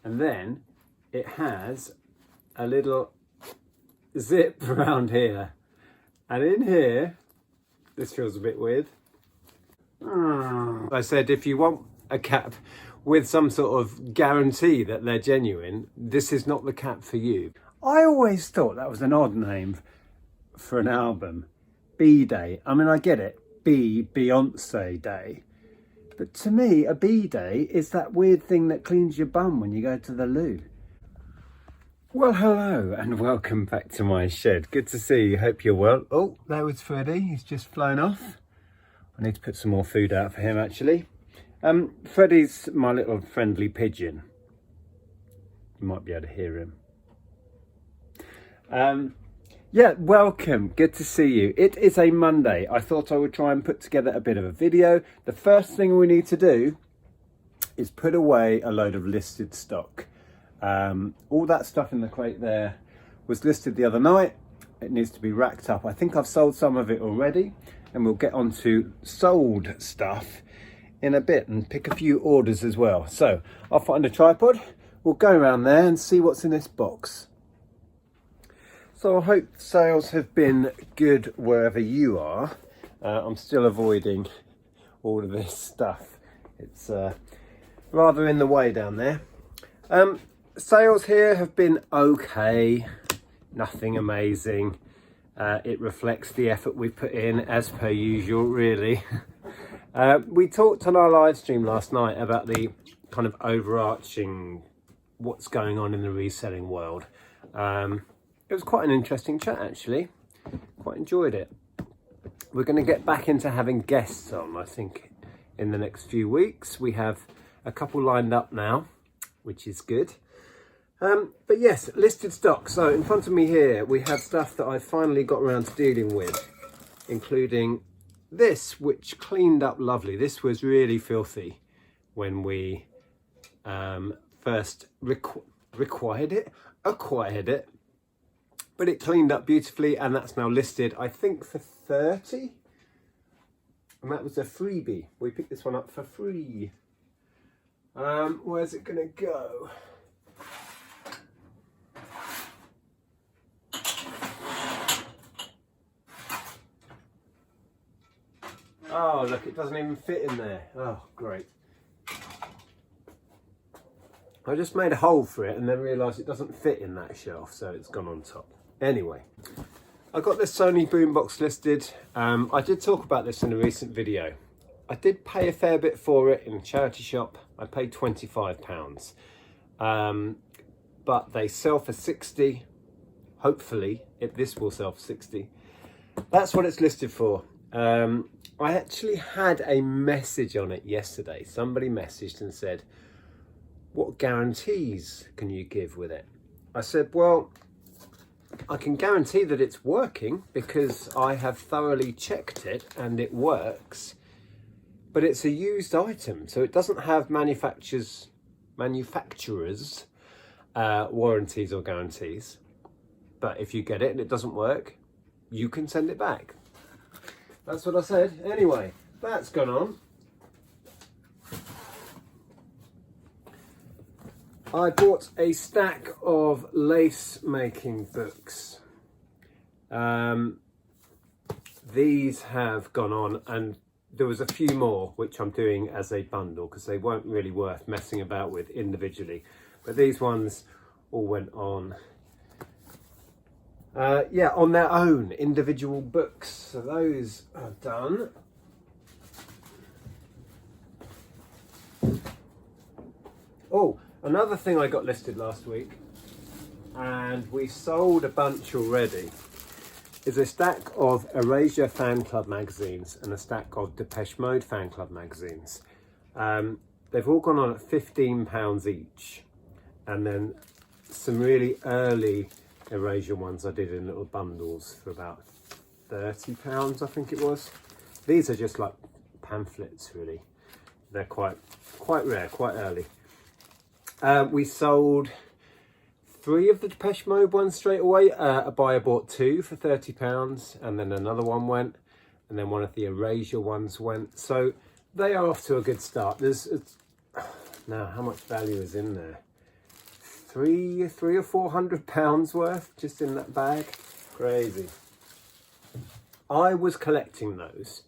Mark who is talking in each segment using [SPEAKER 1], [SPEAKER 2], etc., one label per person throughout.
[SPEAKER 1] And then it has a little zip around here. And in here, this feels a bit weird. I said, if you want a cap with some sort of guarantee that they're genuine, this is not the cap for you. I always thought that was an odd name for an album. B-Day. I mean, I get it. Beyonce Day. But to me, a B-Day is that weird thing that cleans your bum when you go to the loo. Well, hello and welcome back to my shed. Good to see you. Hope you're well. Oh, there was Freddie. He's just flown off. I need to put some more food out for him, actually. Freddie's my little friendly pigeon. You might be able to hear him. Yeah, welcome. Good to see you. It is a Monday. I thought I would try and put together a bit of a video. The first thing we need to do is put away a load of listed stock. All that stuff in the crate there was listed the other night. It needs to be racked up. I think I've sold some of it already, and we'll get on to sold stuff in a bit and pick a few orders as well. So I'll find a tripod. We'll go around there and see what's in this box. So I hope sales have been good wherever you are. I'm still avoiding all of this stuff. It's rather in the way down there. Sales here have been okay, nothing amazing. It reflects the effort we've put in as per usual, really. We talked on our live stream last night about the kind of overarching what's going on in the reselling world. It was quite an interesting chat, actually. Quite enjoyed it. We're going to get back into having guests on, I think, in the next few weeks. We have a couple lined up now, which is good. But yes, listed stock. So in front of me here, we have stuff that I finally got around to dealing with, including this, which cleaned up lovely. This was really filthy when we first acquired it. But it cleaned up beautifully, and that's now listed, I think, for 30. And that was a freebie. We picked this one up for free. Where's it gonna go? Oh, look, it doesn't even fit in there. Oh, great. I just made a hole for it and then realised it doesn't fit in that shelf, so it's gone on top. Anyway, I got this Sony boombox listed. I did talk about this in a recent video. I did pay a fair bit for it in a charity shop. I paid £25. But they sell for 60. Hopefully, this will sell for 60. That's what it's listed for. I actually had a message on it yesterday. Somebody messaged and said, what guarantees can you give with it? I said, well, I can guarantee that it's working because I have thoroughly checked it and it works, but it's a used item, so it doesn't have manufacturers' warranties or guarantees. But if you get it and it doesn't work, you can send it back. That's what I said. Anyway, that's gone on. I bought a stack of lace making books. These have gone on, and there was a few more which I'm doing as a bundle because they weren't really worth messing about with individually. But these ones all went on, on their own individual books. So those are done. Oh, another thing I got listed last week, and we sold a bunch already, is a stack of Erasure fan club magazines and a stack of Depeche Mode fan club magazines. They've all gone on at £15 each, and then some really early Erasure ones I did in little bundles for about £30, I think it was. These are just like pamphlets, really. They're quite rare, quite early. We sold 3 of the Depeche Mode ones straight away. A buyer bought 2 for £30, and then another one went, and then one of the Erasure ones went. So they are off to a good start. Now, how much value is in there? three or £400 worth just in that bag. Crazy. I was collecting those.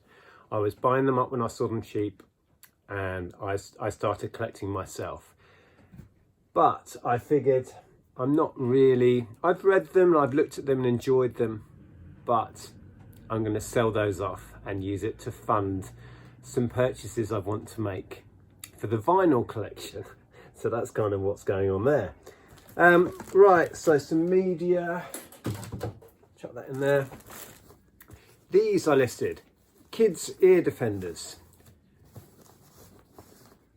[SPEAKER 1] I was buying them up when I saw them cheap, and I started collecting myself. But I figured I'm not really, I've read them, I've looked at them and enjoyed them, but I'm going to sell those off and use it to fund some purchases I want to make for the vinyl collection. So that's kind of what's going on there. Right, so some media, chuck that in there. These I listed, kids ear defenders.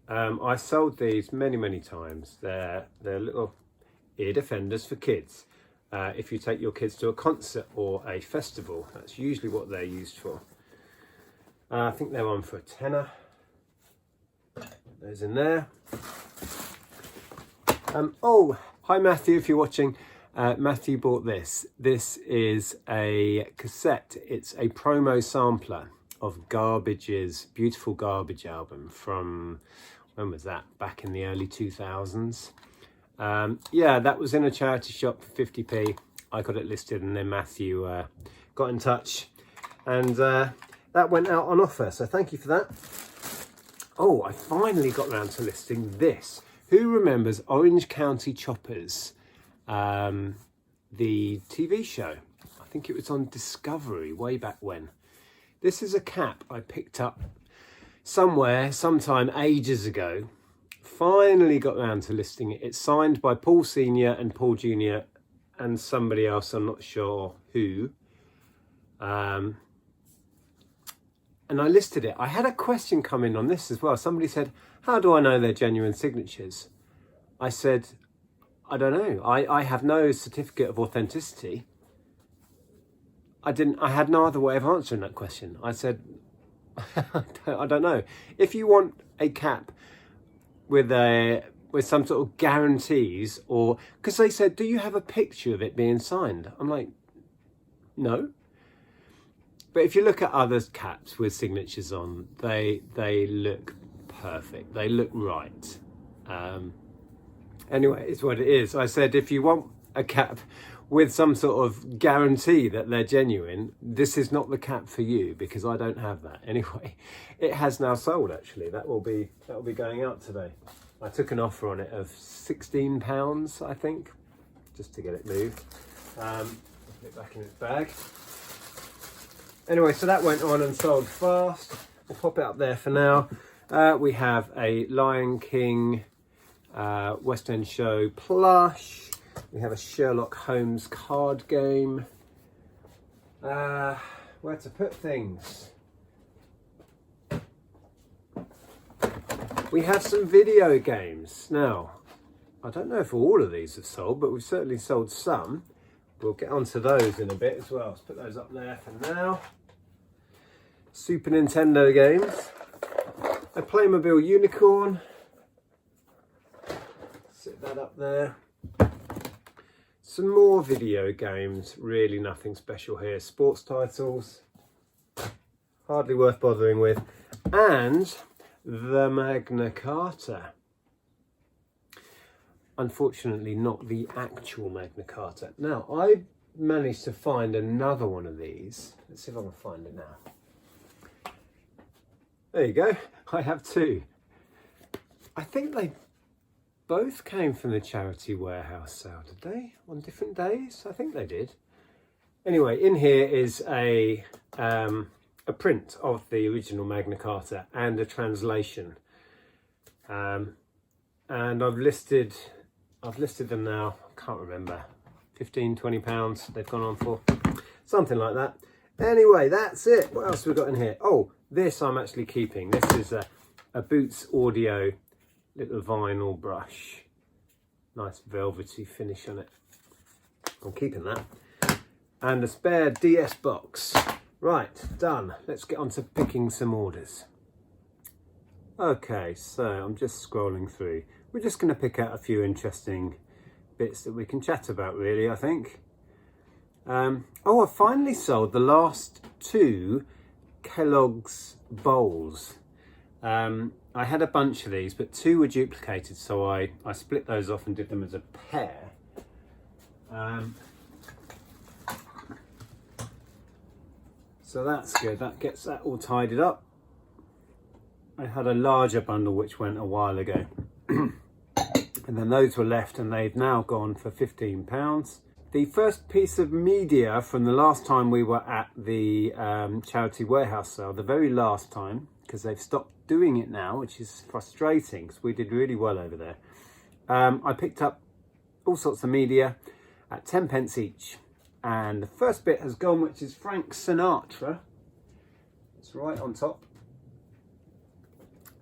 [SPEAKER 1] I sold these many times. They're little ear defenders for kids. If you take your kids to a concert or a festival, that's usually what they're used for. I think they're on for £10. Those in there. Oh, hi Matthew, if you're watching. Matthew bought this. This is a cassette. It's a promo sampler of Garbage's Beautiful Garbage album from, when was that? Back in the early 2000s. Yeah, that was in a charity shop for 50p. I got it listed, and then Matthew got in touch, and that went out on offer, so thank you for that. Oh, I finally got around to listing this. Who remembers Orange County Choppers, the TV show? I think it was on Discovery way back when. This is a cap I picked up somewhere, sometime ages ago. Finally got around to listing it. It's signed by Paul Senior and Paul Junior and somebody else, I'm not sure who. And I listed it. I had a question come in on this as well. Somebody said, how do I know they're genuine signatures? I said, I don't know. I have no certificate of authenticity. I had no other way of answering that question. I said, I don't know. If you want a cap with some sort of guarantees, or because they said, do you have a picture of it being signed? I'm like, no. But if you look at other caps with signatures on, they look perfect. They look right. Anyway, it's what it is. I said, if you want a cap with some sort of guarantee that they're genuine, this is not the cap for you, because I don't have that. Anyway, it has now sold. Actually, that will be going out today. I took an offer on it of £16, I think, just to get it moved. Put it back in its bag. Anyway, so that went on and sold fast. We'll pop it up there for now. We have a Lion King West End show plush. We have a Sherlock Holmes card game. Where to put things? We have some video games. Now, I don't know if all of these have sold, but we've certainly sold some. We'll get onto those in a bit as well. Let's put those up there for now. Super Nintendo games. A Playmobil unicorn. Sit that up there. Some more video games, really nothing special here. Sports titles, hardly worth bothering with. And the Magna Carta. Unfortunately, not the actual Magna Carta. Now, I managed to find another one of these. Let's see if I can find it now. There you go. I have two. I think they both came from the charity warehouse sale, did they? On different days? I think they did. Anyway, in here is a print of the original Magna Carta and a translation. And I've listed them now, I can't remember, £15-20 they've gone on for, something like that. Anyway, that's it. What else have we got in here? Oh, this I'm actually keeping. This is a Boots Audio little vinyl brush. Nice velvety finish on it. I'm keeping that. And a spare DS box. Right, done. Let's get on to picking some orders. Okay, so I'm just scrolling through. We're just going to pick out a few interesting bits that we can chat about, really, I think. Oh, I finally sold the last two Kellogg's bowls. I had a bunch of these, but 2 were duplicated, so I split those off and did them as a pair. So that's good, that gets that all tidied up. I had a larger bundle which went a while ago. And then those were left and they've now gone for £15. The first piece of media from the last time we were at the charity warehouse sale, the very last time, because they've stopped doing it now, which is frustrating because we did really well over there. I picked up all sorts of media at 10p each. And the first bit has gone, which is Frank Sinatra. It's right on top.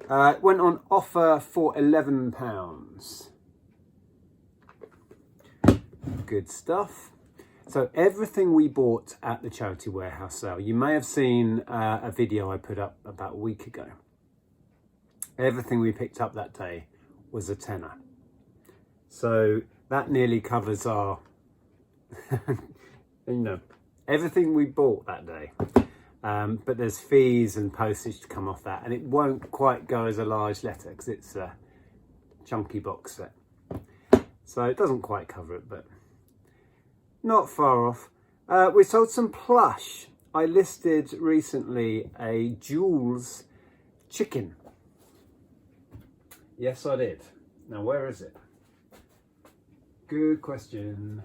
[SPEAKER 1] It went on offer for £11. Good stuff. So everything we bought at the charity warehouse sale, you may have seen a video I put up about a week ago. Everything we picked up that day was a tenner. So that nearly covers our, everything we bought that day. But there's fees and postage to come off that, and it won't quite go as a large letter because it's a chunky box set. So it doesn't quite cover it, but not far off. We sold some plush. I listed recently a Jules chicken. Yes, I did. Now, where is it? Good question.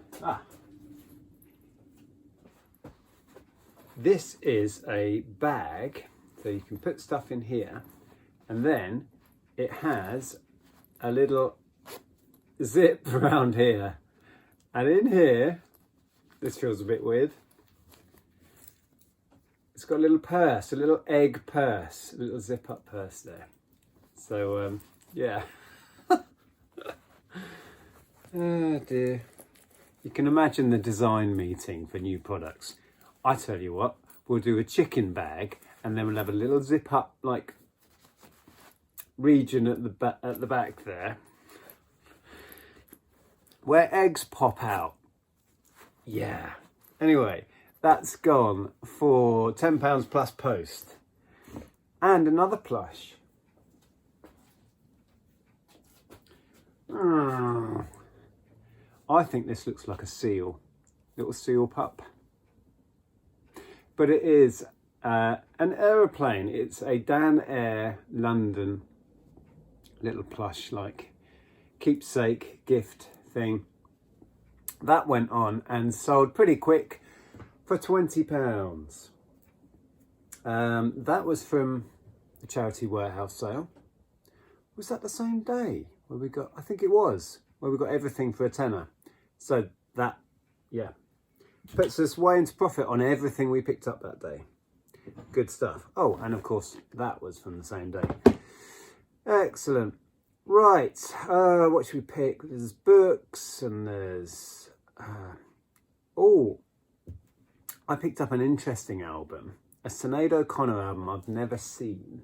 [SPEAKER 1] This is a bag, so you can put stuff in here, and then it has a little zip around here. And in here, this feels a bit weird, it's got a little purse, a little egg purse, a little zip up purse there. So, yeah. Oh dear. You can imagine the design meeting for new products. I tell you what, we'll do a chicken bag and then we'll have a little zip up like region at the back there where eggs pop out. Yeah. Anyway, that's gone for £10 plus post. And another plush. I think this looks like a seal, little seal pup. But it is an aeroplane. It's a Dan Air London little plush, like keepsake gift thing. That went on and sold pretty quick for £20. That was from the charity warehouse sale. Was that the same day where we got, I think it was, where we got everything for a tenner. So that, yeah, puts us way into profit on everything we picked up that day. Good stuff. Oh, and of course, that was from the same day. Excellent. Right, what should we pick? There's books and there's... I picked up an interesting album. A Sinead O'Connor album I've never seen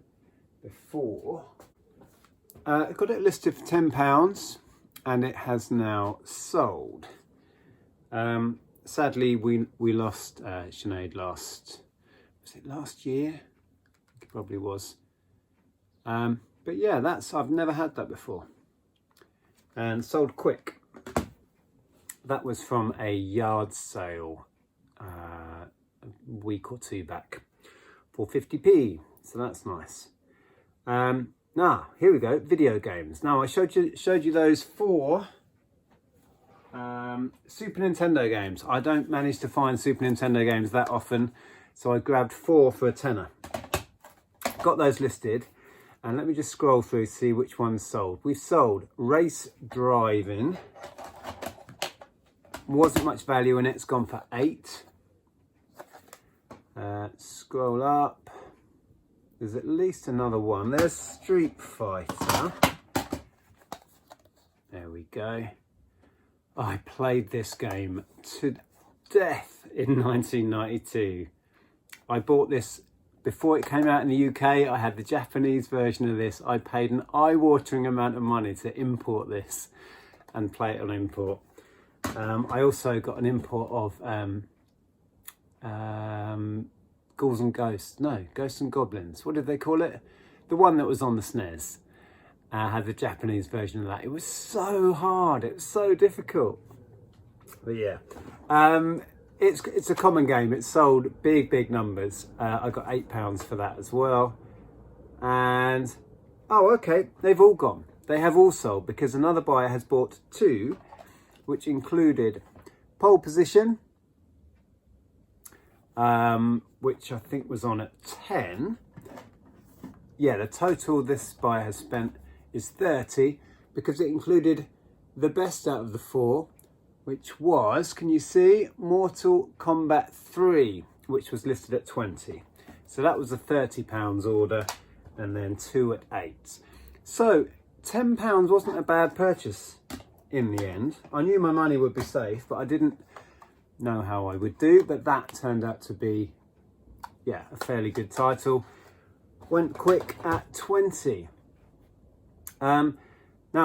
[SPEAKER 1] before. I got it listed for £10 and it has now sold. Sadly, we lost Sinead was it last year? I think it probably was. But yeah, I've never had that before. And sold quick. That was from a yard sale a week or two back for 50p. So that's nice. Now, here we go, video games. Now, I showed you those 4 Super Nintendo games. I don't manage to find Super Nintendo games that often, so I grabbed 4 for a tenner. Got those listed, and let me just scroll through, see which ones sold. We've sold Race Driving. Wasn't much value in it, it's gone for 8. Scroll up. There's at least another one. There's Street Fighter. There we go. I played this game to death in 1992. I bought this before it came out in the UK. I had the Japanese version of this. I paid an eye-watering amount of money to import this and play it on import. I also got an import of Ghouls and Ghosts. No, Ghosts and Goblins. What did they call it? the one that was on the SNES had the Japanese version of that. It was so hard. It was so difficult. But yeah, it's a common game. It's sold big numbers. I got £8 for that as well. And oh, okay, they've all gone. They have all sold because another buyer has bought 2, which included Pole Position, which I think was on at 10. Yeah, the total this buyer has spent is 30 because it included the best out of the 4, which was, can you see, Mortal Kombat 3, which was listed at 20. So that was a £30 order, and then 2 at 8. So £10 wasn't a bad purchase in the end. I knew my money would be safe, but I didn't know how I would do. But that turned out to be, yeah, a fairly good title. Went quick at 20. Now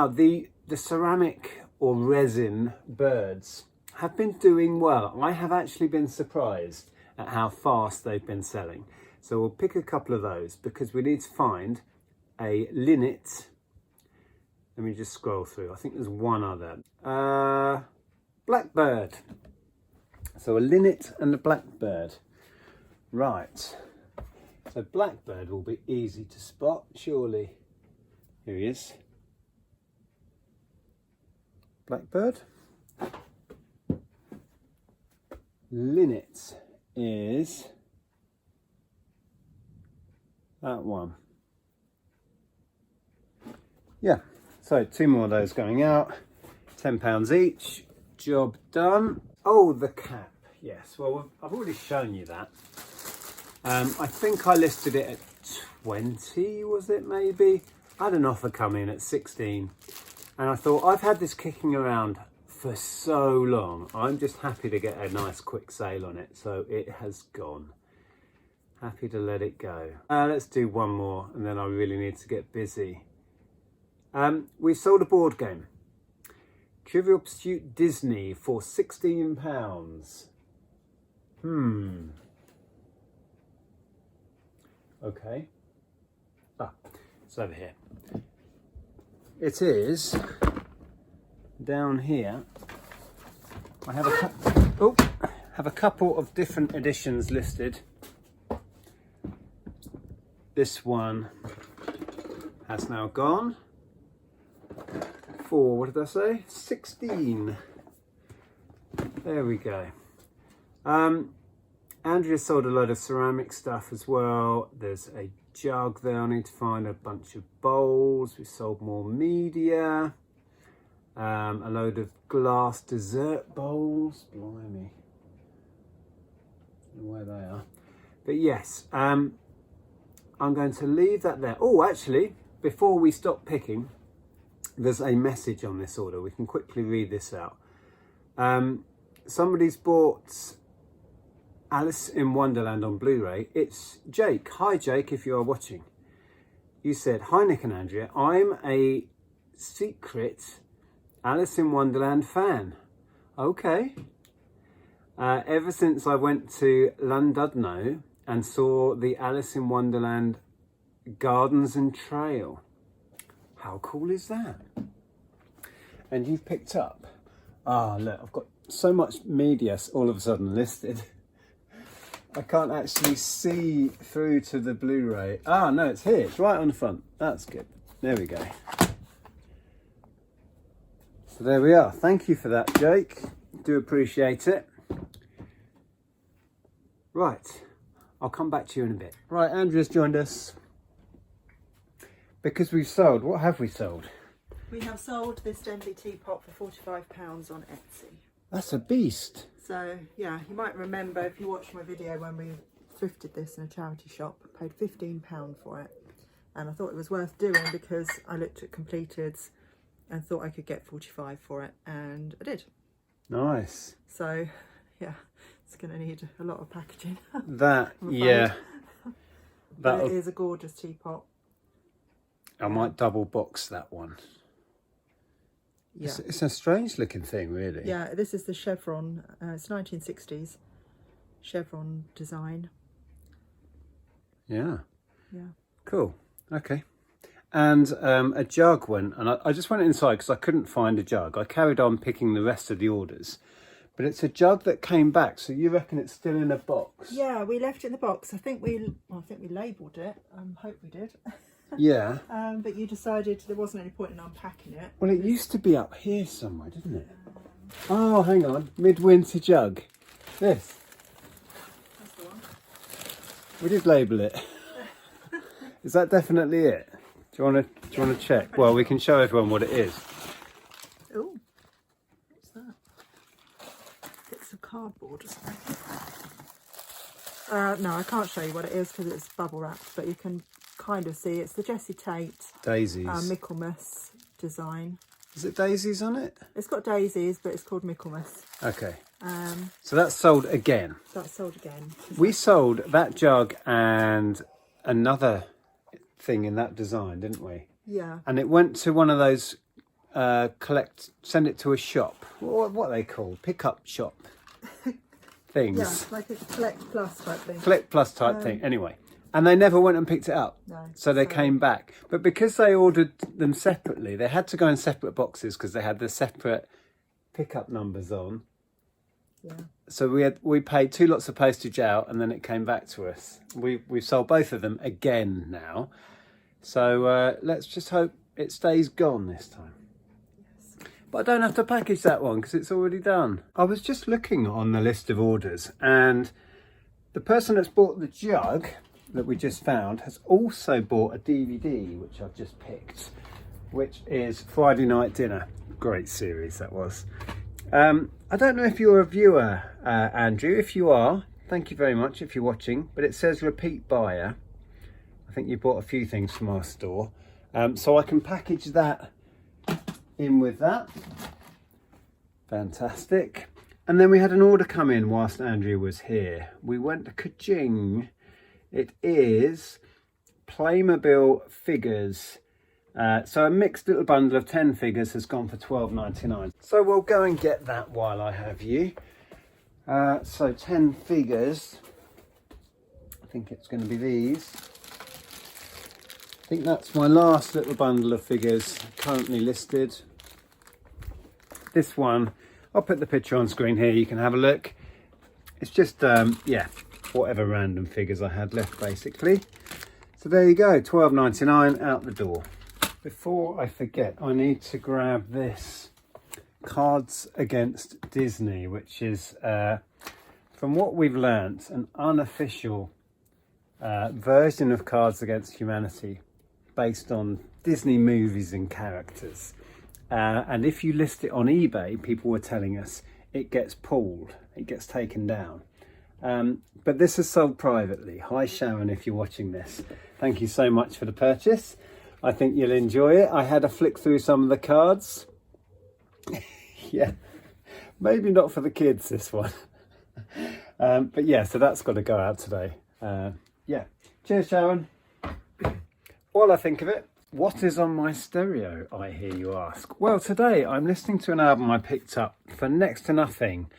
[SPEAKER 1] the ceramic or resin birds have been doing well. I have actually been surprised at how fast they've been selling. So we'll pick a couple of those because we need to find a linnet. Let me just scroll through. I think there's one other. Blackbird. So a linnet and a blackbird. Right. So blackbird will be easy to spot, surely. Here he is. Blackbird. Linnet is that one. Yeah, so 2 more of those going out. £10 each. Job done. Oh, the cap. Yes, well, I've already shown you that. I think I listed it at 20, was it maybe? I had an offer come in at 16. And I thought, I've had this kicking around for so long. I'm just happy to get a nice quick sale on it. So it has gone. Happy to let it go. Let's do one more and then I really need to get busy. We sold a board game. Trivial Pursuit Disney for £16. Okay. It's over here. It is down here. I have a couple of different editions listed. This one has now gone for, what did I say? 16. There we go. Andrea sold a load of ceramic stuff as well. There's a jug there. I need to find a bunch of bowls. We sold more media. A load of glass dessert bowls. Blimey. I don't know where they are. But yes, I'm going to leave that there. Oh, actually, before we stop picking, there's a message on this order. We can quickly read this out. Somebody's bought Alice in Wonderland on Blu-ray. It's Jake. Hi Jake, if you are watching. You said, hi Nick and Andrea, I'm a secret Alice in Wonderland fan. Okay. Ever since I went to Llandudno and saw the Alice in Wonderland Gardens and Trail. How cool is that? And you've picked up. Look, I've got so much media all of a sudden listed. I can't actually see through to the Blu-ray. No, it's here. It's right on the front. That's good. There we go. So there we are. Thank you for that, Jake. Do appreciate it. Right. I'll come back to you in a bit. Right, Andrea's joined us. Because we've sold. What have we sold?
[SPEAKER 2] We have sold this Denby teapot for £45 on Etsy.
[SPEAKER 1] That's a beast.
[SPEAKER 2] So, yeah, you might remember if you watched my video when we thrifted this in a charity shop, I paid £15 for it. And I thought it was worth doing because I looked at completeds and thought I could get 45 for it, and I did.
[SPEAKER 1] Nice.
[SPEAKER 2] So, yeah, it's going to need a lot of packaging.
[SPEAKER 1] That, yeah.
[SPEAKER 2] But it is a gorgeous teapot.
[SPEAKER 1] I might double box that one. Yeah. It's a strange looking thing, really.
[SPEAKER 2] Yeah, this is the chevron. It's 1960s chevron design.
[SPEAKER 1] Yeah.
[SPEAKER 2] Yeah.
[SPEAKER 1] Cool. Okay. And a jug went, and I just went inside because I couldn't find a jug. I carried on picking the rest of the orders, but it's a jug that came back. So you reckon it's still in a box?
[SPEAKER 2] Yeah, we left it in the box. I think we labelled it. Hope we did.
[SPEAKER 1] Yeah.
[SPEAKER 2] But you decided there wasn't any point in unpacking it.
[SPEAKER 1] Well, it used to be up here somewhere, didn't it? Oh, hang on. Midwinter jug. This.
[SPEAKER 2] That's the one.
[SPEAKER 1] We did label it. Is that definitely it? Do you want to check? Well, we can show everyone what it is.
[SPEAKER 2] Oh, what's that? Bits of cardboard or something. No, I can't show you what it is because it's bubble wrapped, but you can kind of see it's the Jessie Tate
[SPEAKER 1] Daisies.
[SPEAKER 2] Michaelmas design.
[SPEAKER 1] Is it daisies on it?
[SPEAKER 2] It's got daisies, but it's called Michaelmas.
[SPEAKER 1] Okay. So that's sold again.
[SPEAKER 2] That's sold again.
[SPEAKER 1] We sold that jug and another thing in that design, didn't we?
[SPEAKER 2] Yeah.
[SPEAKER 1] And it went to one of those send it to a shop. What are they called? Pickup shop things.
[SPEAKER 2] Yeah, like a Collect Plus type thing.
[SPEAKER 1] Collect Plus type thing. Anyway, and they never went and picked it up.
[SPEAKER 2] No.
[SPEAKER 1] So they came back. But because they ordered them separately, they had to go in separate boxes because they had the separate pickup numbers on.
[SPEAKER 2] Yeah.
[SPEAKER 1] So we paid 2 lots of postage out, and then it came back to us. We've sold both of them again now. So let's just hope it stays gone this time.
[SPEAKER 2] Yes.
[SPEAKER 1] But I don't have to package that one because it's already done. I was just looking on the list of orders, and the person that's bought the jug that we just found has also bought a DVD, which I've just picked, which is Friday Night Dinner. Great series that was. I don't know if you're a viewer, Andrew. If you are, thank you very much if you're watching, but it says repeat buyer. I think you bought a few things from our store. So I can package that in with that. Fantastic. And then we had an order come in whilst Andrea was here. We went to Kajing. It is Playmobil figures. So a mixed little bundle of 10 figures has gone for $12.99. So we'll go and get that while I have you. So 10 figures. I think it's going to be these. I think that's my last little bundle of figures currently listed. This one, I'll put the picture on screen here, you can have a look. It's just, yeah, whatever random figures I had left basically. So there you go, $12.99 out the door. Before I forget, I need to grab this Cards Against Disney, which is, from what we've learnt, an unofficial version of Cards Against Humanity based on Disney movies and characters. And if you list it on eBay, people were telling us, it gets pulled, it gets taken down. But this is sold privately. Hi Sharon, if you're watching this. Thank you so much for the purchase. I think you'll enjoy it. I had a flick through some of the cards. Yeah, maybe not for the kids, this one. But yeah, so that's got to go out today. Yeah, cheers Sharon. While I think of it, what is on my stereo, I hear you ask? Well, today I'm listening to an album I picked up for next to nothing.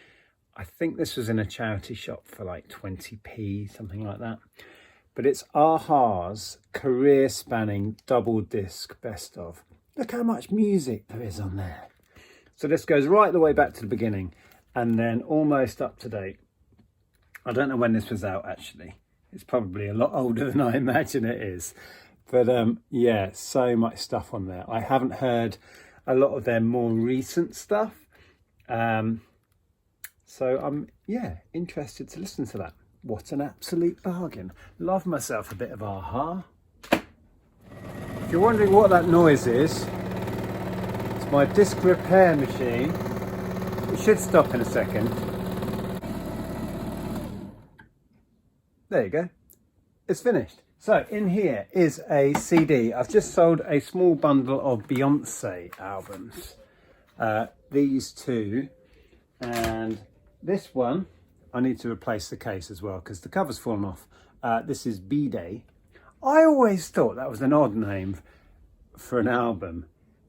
[SPEAKER 1] I think this was in a charity shop for like 20p, something like that. But it's a-ha's career-spanning double disc best of. Look how much music there is on there. So this goes right the way back to the beginning and then almost up to date. I don't know when this was out actually. It's probably a lot older than I imagine it is. But yeah, so much stuff on there. I haven't heard a lot of their more recent stuff. So I'm, yeah, interested to listen to that. What an absolute bargain. Love myself a bit of a-ha. If you're wondering what that noise is, it's my disc repair machine. It should stop in a second. There you go. It's finished. So in here is a CD. I've just sold a small bundle of Beyonce albums. These two, and this one, I need to replace the case as well because the cover's fallen off. This is B-Day. I always thought that was an odd name for an album.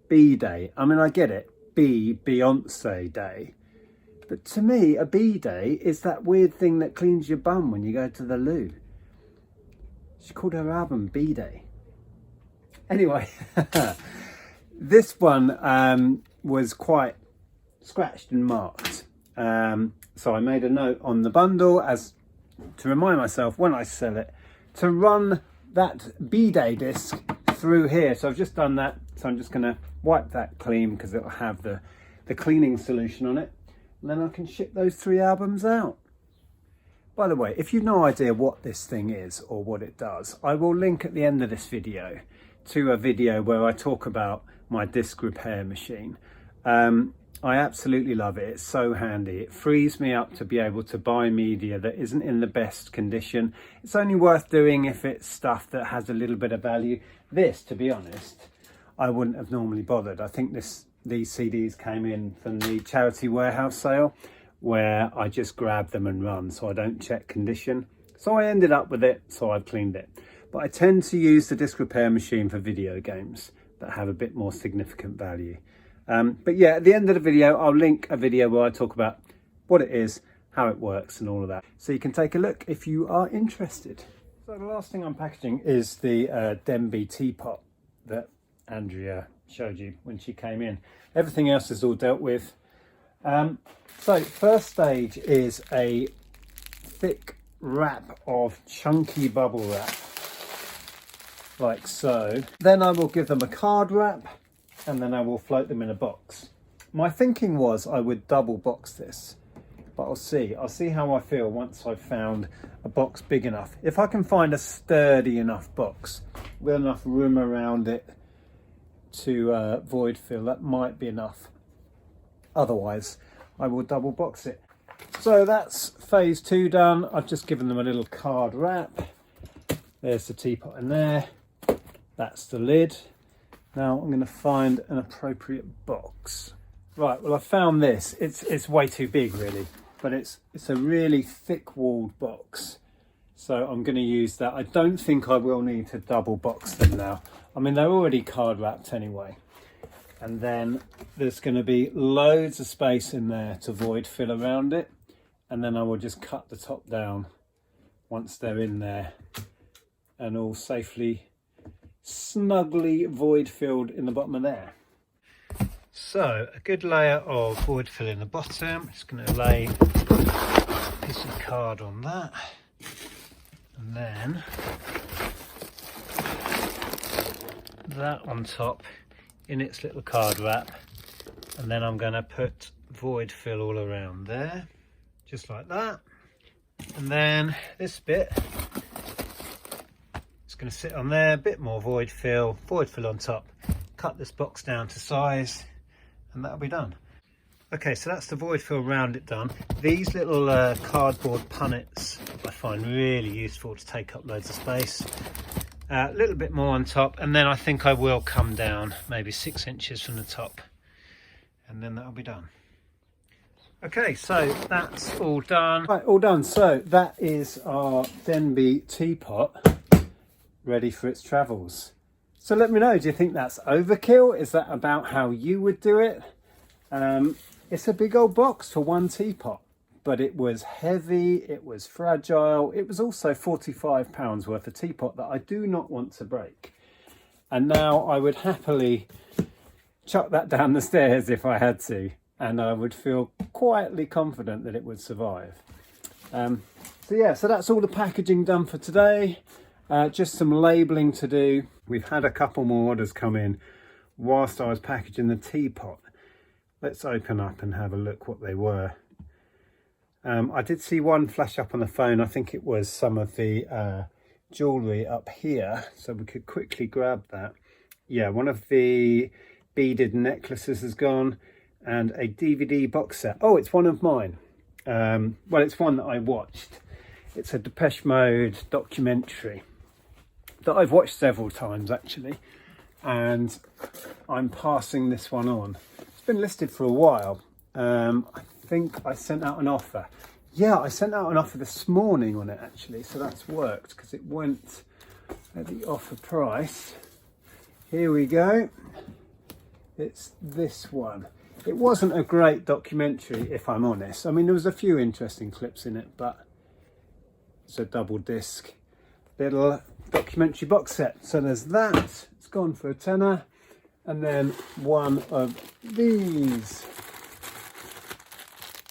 [SPEAKER 1] B-Day. I mean, I get it. Beyonce Day. But to me, a B-Day is that weird thing that cleans your bum when you go to the loo. She called her album B-Day. Anyway, this one was quite scratched and marked. So I made a note on the bundle as to remind myself when I sell it to run that B-Day disc through here. So I've just done that. So I'm just going to wipe that clean because it'll have the cleaning solution on it. And then I can ship those 3 albums out. By the way, if you've no idea what this thing is or what it does, I will link at the end of this video to a video where I talk about my disc repair machine. I absolutely love it. It's so handy. It frees me up to be able to buy media that isn't in the best condition. It's only worth doing if it's stuff that has a little bit of value. This, to be honest, I wouldn't have normally bothered. I think these CDs came in from the charity warehouse sale where I just grab them and run, so I don't check condition. So I ended up with it, so I've cleaned it. But I tend to use the disc repair machine for video games that have a bit more significant value. But yeah, at the end of the video, I'll link a video where I talk about what it is, how it works and all of that. So you can take a look if you are interested. So the last thing I'm packaging is the Denby teapot that Andrea showed you when she came in. Everything else is all dealt with. So first stage is a thick wrap of chunky bubble wrap, like so. Then I will give them a card wrap and then I will float them in a box. My thinking was I would double box this, but I'll see how I feel once I've found a box big enough. If I can find a sturdy enough box with enough room around it to void fill, that might be enough. Otherwise I will double box it. So that's phase 2 done. I've just given them a little card wrap. There's the teapot in there. That's the lid. Now I'm going to find an appropriate box. Right, well I found this. It's way too big really, but it's a really thick walled box. So I'm going to use that. I don't think I will need to double box them now. I mean, they're already card wrapped anyway. And then there's going to be loads of space in there to void fill around it. And then I will just cut the top down once they're in there and all safely, snugly void filled in the bottom of there. So a good layer of void fill in the bottom. I'm just going to lay a piece of card on that. And then that on top in its little card wrap, and then I'm going to put void fill all around there, just like that. And then this bit is going to sit on there, a bit more void fill on top. Cut this box down to size and that'll be done. Okay, so that's the void fill round it done. These little cardboard punnets I find really useful to take up loads of space. A little bit more on top, and then I think I will come down maybe 6 inches from the top, and then that'll be done. Okay, so that's all done. Right, all done. So that is our Denby teapot ready for its travels. So let me know, do you think that's overkill? Is that about how you would do it? It's a big old box for one teapot, but it was heavy, it was fragile. It was also £45 worth of teapot that I do not want to break. And now I would happily chuck that down the stairs if I had to, and I would feel quietly confident that it would survive. So yeah, so that's all the packaging done for today. Just some labelling to do. We've had a couple more orders come in whilst I was packaging the teapot. Let's open up and have a look what they were. I did see one flash up on the phone. I think it was some of the jewellery up here, so we could quickly grab that. Yeah, one of the beaded necklaces has gone, and a DVD box set. Oh, it's one of mine. Well, it's one that I watched. It's a Depeche Mode documentary that I've watched several times actually, and I'm passing this one on. It's been listed for a while. I think I sent out an offer. Yeah, I sent out an offer this morning on it actually, so that's worked because it went at the offer price. Here we go. It's this one. It wasn't a great documentary, if I'm honest. I mean, there was a few interesting clips in it, but it's a double disc little documentary box set. So there's that. It's gone for a tenner. And then one of these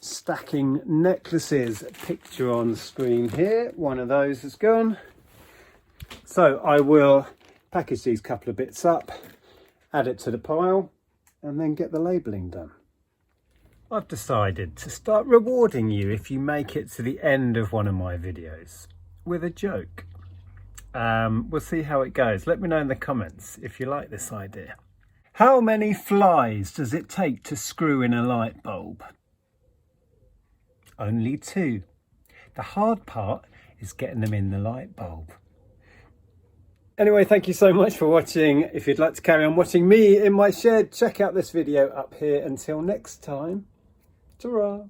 [SPEAKER 1] stacking necklaces, picture on screen here. One of those has gone. So I will package these couple of bits up, add it to the pile, and then get the labelling done. I've decided to start rewarding you if you make it to the end of one of my videos with a joke. We'll see how it goes. Let me know in the comments if you like this idea. How many flies does it take to screw in a light bulb? Only 2. The hard part is getting them in the light bulb. Anyway, thank you so much for watching. If you'd like to carry on watching me in my shed, check out this video up here. Until next time, ta-ra.